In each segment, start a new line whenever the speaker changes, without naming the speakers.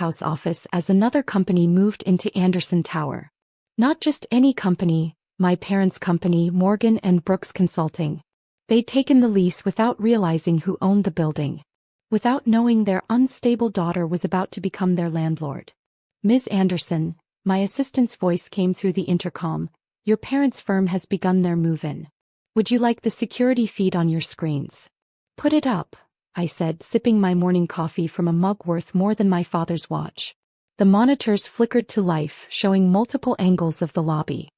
house office as another company moved into Anderson Tower. Not just any company, my parents' company, Morgan and Brooks Consulting. They'd taken the lease without realizing who owned the building. Without knowing their unstable daughter was about to become their landlord. "Ms. Anderson," my assistant's voice came through the intercom, "your parents' firm has begun their move-in. Would you like the security feed on your screens?" "Put it up," I said, sipping my morning coffee from a mug worth more than my father's watch. The monitors flickered to life, showing multiple angles of the lobby.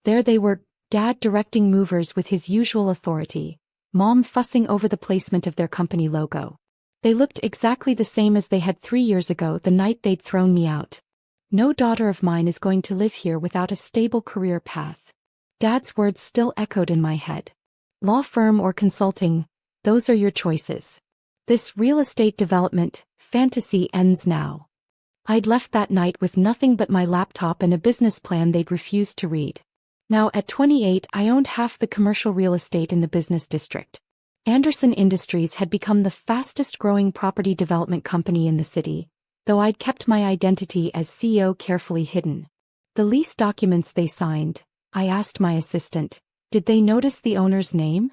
There they were, Dad directing movers with his usual authority, Mom fussing over the placement of their company logo. They looked exactly the same as they had 3 years ago, the night they'd thrown me out. No daughter of mine is going to live here without a stable career path. Dad's words still echoed in my head. Law firm or consulting, those are your choices. This real estate development fantasy ends now. I'd left that night with nothing but my laptop and a business plan they'd refused to read. Now at 28 I owned half the commercial real estate in the business district. Anderson Industries had become the fastest growing property development company in the city, though I'd kept my identity as CEO carefully hidden. The lease documents they signed, I asked my assistant, did they notice the owner's name?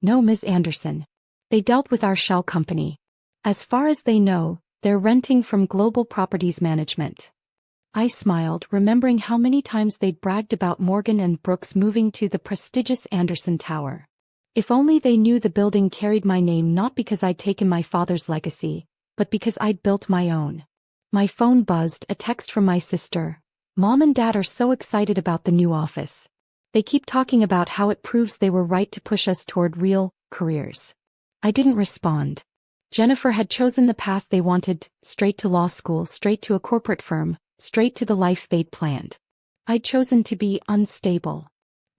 No, Ms. Anderson. They dealt with our shell company. As far as they know, they're renting from Global Properties Management. I smiled, remembering how many times they'd bragged about Morgan and Brooks moving to the prestigious Anderson Tower. If only they knew the building carried my name not because I'd taken my father's legacy, but because I'd built my own. My phone buzzed, a text from my sister. "Mom and Dad are so excited about the new office. They keep talking about how it proves they were right to push us toward real careers." I didn't respond. Jennifer had chosen the path they wanted, straight to law school, straight to a corporate firm, straight to the life they'd planned. I'd chosen to be unstable.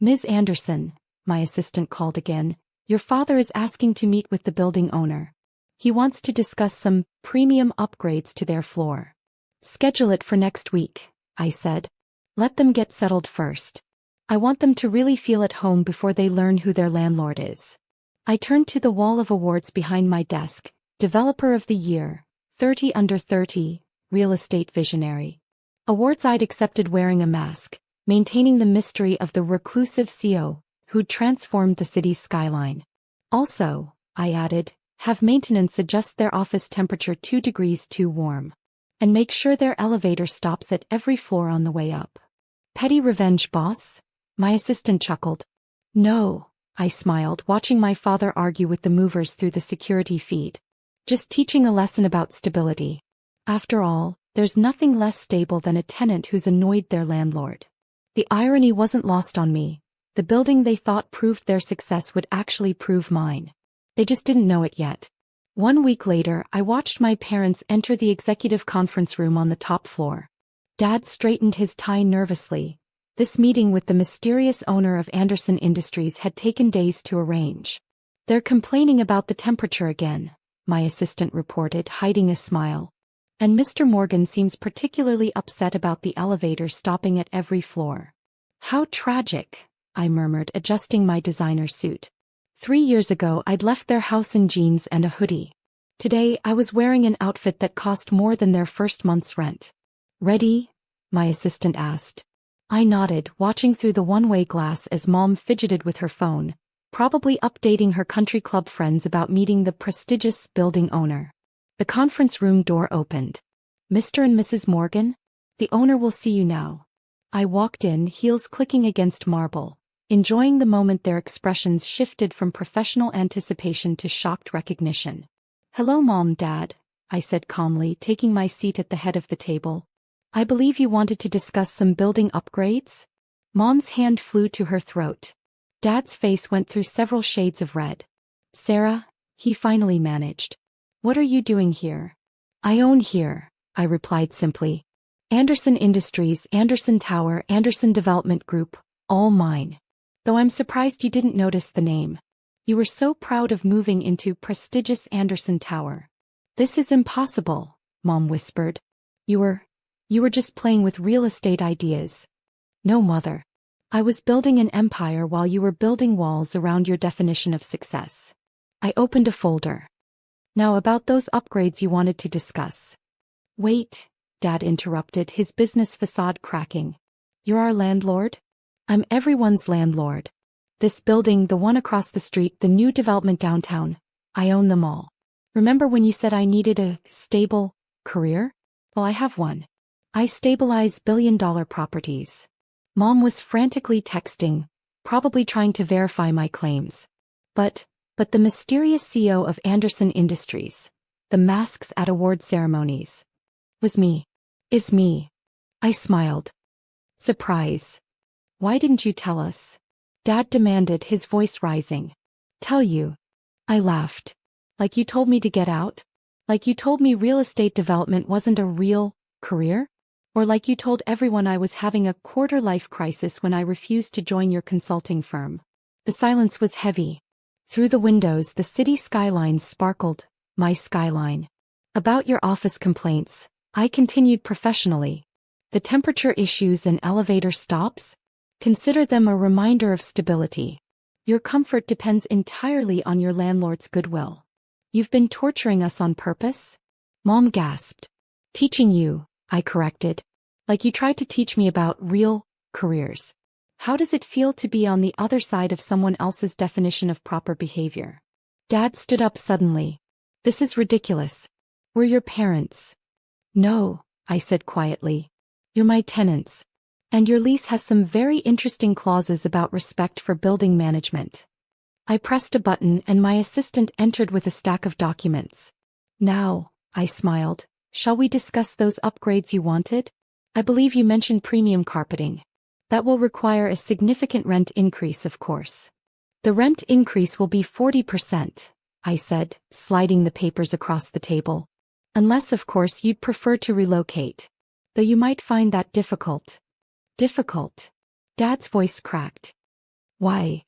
"Ms. Anderson," my assistant called again, "your father is asking to meet with the building owner. He wants to discuss some premium upgrades to their floor." "Schedule it for next week," I said. "Let them get settled first. I want them to really feel at home before they learn who their landlord is." I turned to the wall of awards behind my desk. Developer of the Year, 30 under 30, Real Estate Visionary. Awards I'd accepted wearing a mask, maintaining the mystery of the reclusive CEO who'd transformed the city's skyline. Also, I added, have maintenance adjust their office temperature 2 degrees too warm. And make sure their elevator stops at every floor on the way up. Petty revenge, boss? My assistant chuckled. No, I smiled, watching my father argue with the movers through the security feed. Just teaching a lesson about stability. After all, there's nothing less stable than a tenant who's annoyed their landlord. The irony wasn't lost on me. The building they thought proved their success would actually prove mine. They just didn't know it yet. 1 week later, I watched my parents enter the executive conference room on the top floor. Dad straightened his tie nervously. This meeting with the mysterious owner of Anderson Industries had taken days to arrange. "They're complaining about the temperature again," my assistant reported, hiding a smile. "And Mr. Morgan seems particularly upset about the elevator stopping at every floor." "How tragic," I murmured, adjusting my designer suit. 3 years ago I'd left their house in jeans and a hoodie. Today I was wearing an outfit that cost more than their first month's rent. "Ready?" my assistant asked. I nodded, watching through the one-way glass as Mom fidgeted with her phone, probably updating her country club friends about meeting the prestigious building owner. The conference room door opened. "Mr. and Mrs. Morgan? The owner will see you now." I walked in, heels clicking against marble, enjoying the moment. Their expressions shifted from professional anticipation to shocked recognition. "Hello, Mom, Dad," I said calmly, taking my seat at the head of the table. "I believe you wanted to discuss some building upgrades?" Mom's hand flew to her throat. Dad's face went through several shades of red. "Sarah," he finally managed. "What are you doing here?" "I own here," I replied simply. "Anderson Industries, Anderson Tower, Anderson Development Group, all mine. Though I'm surprised you didn't notice the name. You were so proud of moving into prestigious Anderson Tower." "This is impossible," Mom whispered. You were just playing with real estate ideas." "No, Mother. I was building an empire while you were building walls around your definition of success." I opened a folder. "Now about those upgrades you wanted to discuss." "Wait," Dad interrupted, his business facade cracking. You're our landlord? I'm everyone's landlord. This building, the one across the street, the new development downtown. I own them all. Remember when you said I needed a stable career? Well, I have one. I stabilize billion-dollar properties. Mom was frantically texting, probably trying to verify my claims. But the mysterious CEO of Anderson Industries, the masks at award ceremonies, was me. Is me. I smiled. Surprise. Why didn't you tell us? Dad demanded, his voice rising. Tell you. I laughed. Like you told me to get out? Like you told me real estate development wasn't a real career? Or like you told everyone I was having a quarter-life crisis when I refused to join your consulting firm? The silence was heavy. Through the windows the city skyline sparkled, my skyline. About your office complaints, I continued professionally. The temperature issues and elevator stops? Consider them a reminder of stability. Your comfort depends entirely on your landlord's goodwill. You've been torturing us on purpose? Mom gasped. Teaching you, I corrected. Like you tried to teach me about real careers. How does it feel to be on the other side of someone else's definition of proper behavior? Dad stood up suddenly. This is ridiculous. We're your parents. No, I said quietly. You're my tenants. And your lease has some very interesting clauses about respect for building management. I pressed a button and my assistant entered with a stack of documents. Now, I smiled, shall we discuss those upgrades you wanted? I believe you mentioned premium carpeting. That will require a significant rent increase, of course. The rent increase will be 40%, I said, sliding the papers across the table. Unless, of course, you'd prefer to relocate. Though you might find that difficult. Difficult? Dad's voice cracked. Why?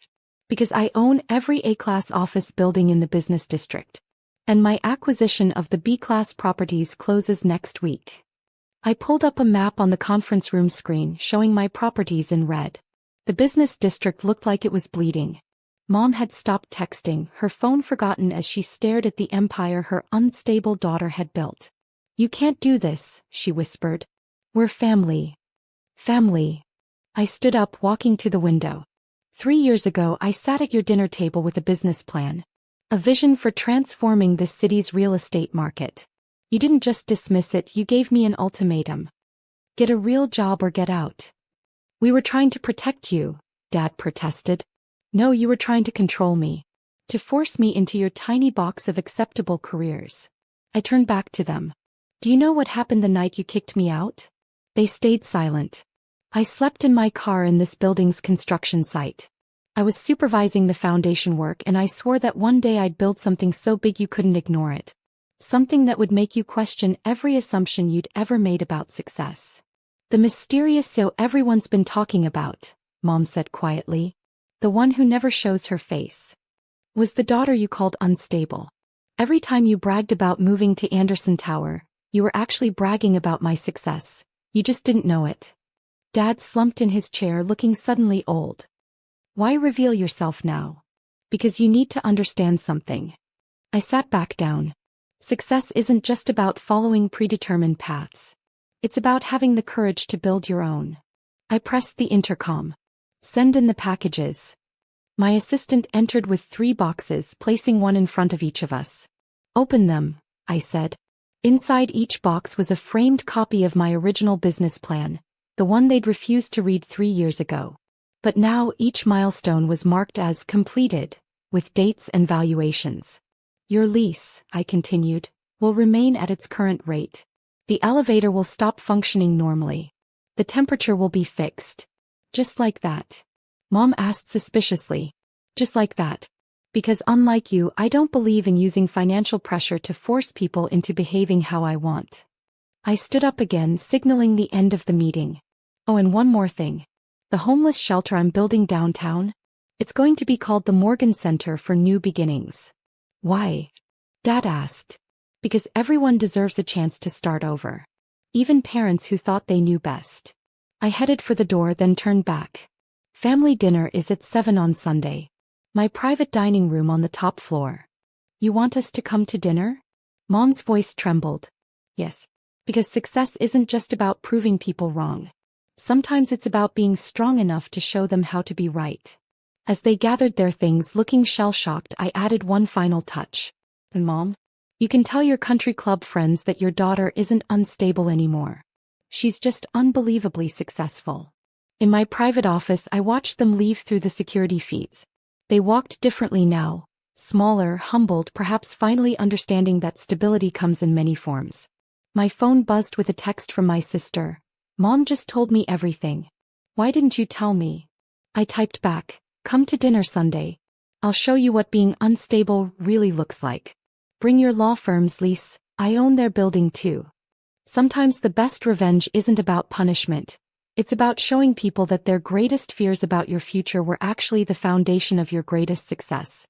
Because I own every A-class office building in the business district. And my acquisition of the B-class properties closes next week. I pulled up a map on the conference room screen showing my properties in red. The business district looked like it was bleeding. Mom had stopped texting, her phone forgotten as she stared at the empire her unstable daughter had built. You can't do this, she whispered. We're family. Family. I stood up, walking to the window. 3 years ago I sat at your dinner table with a business plan. A vision for transforming this city's real estate market. You didn't just dismiss it, you gave me an ultimatum. Get a real job or get out. We were trying to protect you, Dad protested. No, you were trying to control me. To force me into your tiny box of acceptable careers. I turned back to them. Do you know what happened the night you kicked me out? They stayed silent. I slept in my car in this building's construction site. I was supervising the foundation work and I swore that one day I'd build something so big you couldn't ignore it. Something that would make you question every assumption you'd ever made about success. The mysterious CEO everyone's been talking about, Mom said quietly. The one who never shows her face. Was the daughter you called unstable. Every time you bragged about moving to Anderson Tower, you were actually bragging about my success. You just didn't know it. Dad slumped in his chair, looking suddenly old. Why reveal yourself now? Because you need to understand something. I sat back down. Success isn't just about following predetermined paths. It's about having the courage to build your own. I pressed the intercom. Send in the packages. My assistant entered with 3 boxes, placing one in front of each of us. Open them, I said. Inside each box was a framed copy of my original business plan, the one they'd refused to read 3 years ago. But now each milestone was marked as completed, with dates and valuations. Your lease, I continued, will remain at its current rate. The elevator will stop functioning normally. The temperature will be fixed. Just like that. Mom asked suspiciously. Just like that. Because unlike you, I don't believe in using financial pressure to force people into behaving how I want. I stood up again, signaling the end of the meeting. Oh, and one more thing. The homeless shelter I'm building downtown? It's going to be called the Morgan Center for New Beginnings. Why? Dad asked. Because everyone deserves a chance to start over. Even parents who thought they knew best. I headed for the door, then turned back. Family dinner is at 7 on Sunday. My private dining room on the top floor. You want us to come to dinner? Mom's voice trembled. Yes. Because success isn't just about proving people wrong. Sometimes it's about being strong enough to show them how to be right. As they gathered their things looking shell-shocked, I added one final touch. And Mom, you can tell your country club friends that your daughter isn't unstable anymore. She's just unbelievably successful. In my private office, I watched them leave through the security feeds. They walked differently now, smaller, humbled, perhaps finally understanding that stability comes in many forms. My phone buzzed with a text from my sister. Mom just told me everything. Why didn't you tell me? I typed back, come to dinner Sunday. I'll show you what being unstable really looks like. Bring your law firm's lease, I own their building too. Sometimes the best revenge isn't about punishment. It's about showing people that their greatest fears about your future were actually the foundation of your greatest success.